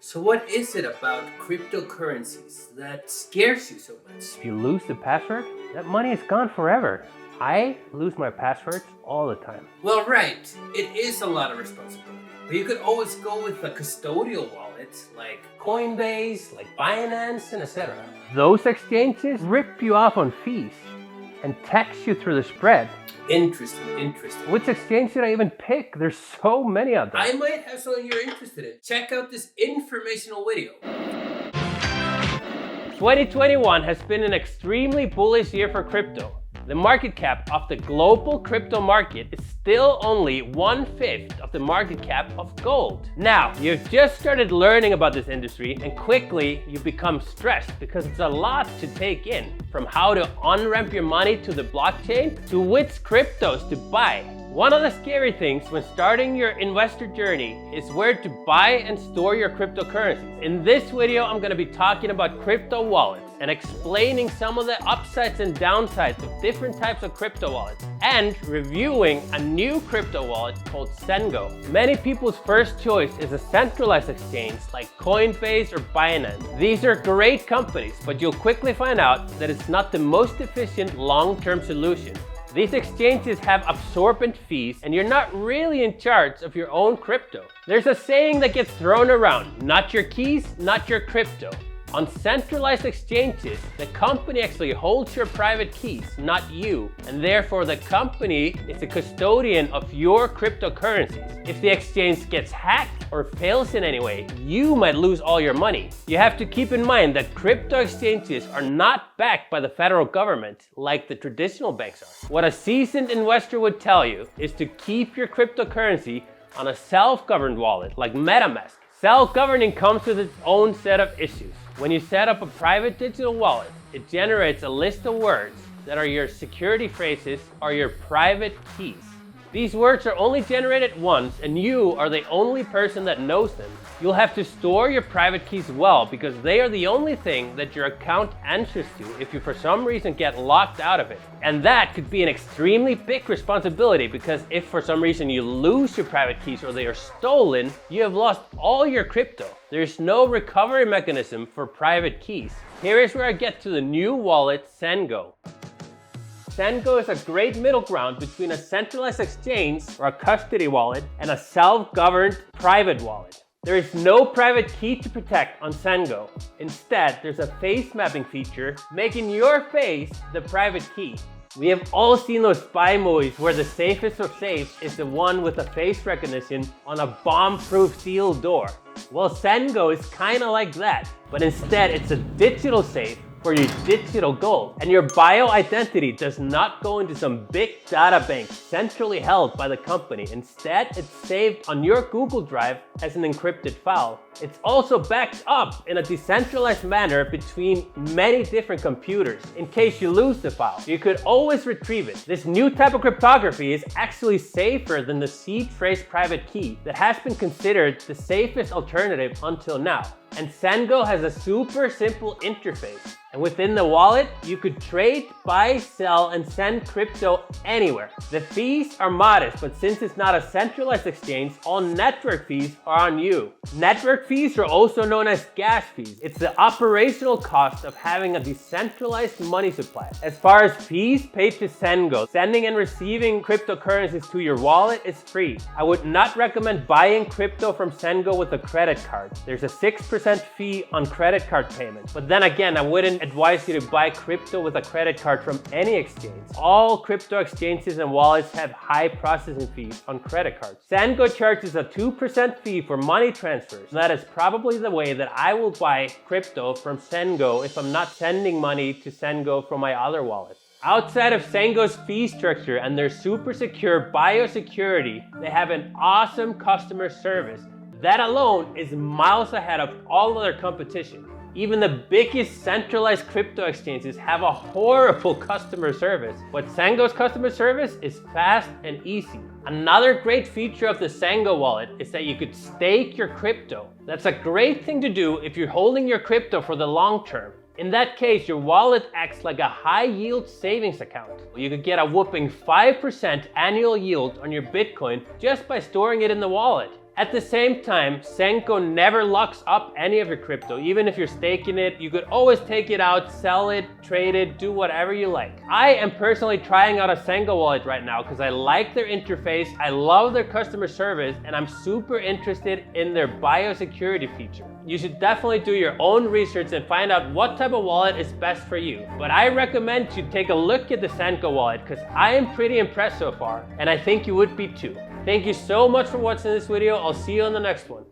So what is it about cryptocurrencies that scares you so much? If you lose the password, that money is gone forever. I lose my passwords all the time. Well, right, it is a lot of responsibility. But you could always go with a custodial wallet like Coinbase, like Binance, and etc. Those exchanges rip you off on fees and tax you through the spread. Interesting. Which exchange should I even pick? There's so many of them. I might have something you're interested in. Check out this informational video. 2021 has been an extremely bullish year for crypto. The market cap of the global crypto market is still only 1/5 of the market cap of gold. Now, you've just started learning about this industry and quickly you become stressed because it's a lot to take in, from how to on-ramp your money to the blockchain to which cryptos to buy. One of the scary things when starting your investor journey is where to buy and store your cryptocurrencies. In this video, I'm going to be talking about crypto wallets and explaining some of the upsides and downsides of different types of crypto wallets, and reviewing a new crypto wallet called ZenGo. Many people's first choice is a centralized exchange like Coinbase or Binance. These are great companies, but you'll quickly find out that it's not the most efficient long-term solution. These exchanges have absorbent fees and you're not really in charge of your own crypto. There's a saying that gets thrown around, not your keys, not your crypto. On centralized exchanges, the company actually holds your private keys, not you, and therefore the company is a custodian of your cryptocurrencies. If the exchange gets hacked or fails in any way, you might lose all your money. You have to keep in mind that crypto exchanges are not backed by the federal government like the traditional banks are. What a seasoned investor would tell you is to keep your cryptocurrency on a self-governed wallet like MetaMask. Self-governing comes with its own set of issues. When you set up a private digital wallet, it generates a list of words that are your security phrases or your private keys. These words are only generated once and you are the only person that knows them. You'll have to store your private keys well because they are the only thing that your account answers to if you for some reason get locked out of it. And that could be an extremely big responsibility because if for some reason you lose your private keys or they are stolen, you have lost all your crypto. There's no recovery mechanism for private keys. Here is where I get to the new wallet, ZenGo. ZenGo is a great middle ground between a centralized exchange or a custody wallet and a self-governed private wallet. There is no private key to protect on ZenGo. Instead, there's a face mapping feature making your face the private key. We have all seen those spy movies where the safest of safes is the one with the face recognition on a bomb-proof sealed door. Well, ZenGo is kind of like that, but instead it's a digital safe for your digital gold. And your bio identity does not go into some big data bank centrally held by the company. Instead, it's saved on your Google Drive as an encrypted file. It's also backed up in a decentralized manner between many different computers. In case you lose the file, you could always retrieve it. This new type of cryptography is actually safer than the seed phrase private key that has been considered the safest alternative until now. And ZenGo has a super simple interface. And within the wallet, you could trade, buy, sell, and send crypto anywhere. The fees are modest, but since it's not a centralized exchange, all network fees are on you. Network fees are also known as gas fees. It's the operational cost of having a decentralized money supply. As far as fees paid to ZenGo, sending and receiving cryptocurrencies to your wallet is free. I would not recommend buying crypto from ZenGo with a credit card. There's a 6% fee on credit card payments. But then again, I wouldn't advise you to buy crypto with a credit card from any exchange. All crypto exchanges and wallets have high processing fees on credit cards. ZenGo charges a 2% fee for money transfers. That is probably the way that I will buy crypto from ZenGo if I'm not sending money to ZenGo from my other wallet. Outside of ZenGo's fee structure and their super secure biosecurity, they have an awesome customer service. That alone is miles ahead of all other competition. Even the biggest centralized crypto exchanges have a horrible customer service, but ZenGo's customer service is fast and easy. Another great feature of the ZenGo wallet is that you could stake your crypto. That's a great thing to do if you're holding your crypto for the long term. In that case, your wallet acts like a high-yield savings account. You could get a whopping 5% annual yield on your Bitcoin just by storing it in the wallet. At the same time, ZenGo never locks up any of your crypto. Even if you're staking it, you could always take it out, sell it, trade it, do whatever you like. I am personally trying out a ZenGo wallet right now because I like their interface, I love their customer service, and I'm super interested in their biosecurity feature. You should definitely do your own research and find out what type of wallet is best for you. But I recommend you take a look at the ZenGo wallet because I am pretty impressed so far, and I think you would be too. Thank you so much for watching this video. I'll see you on the next one.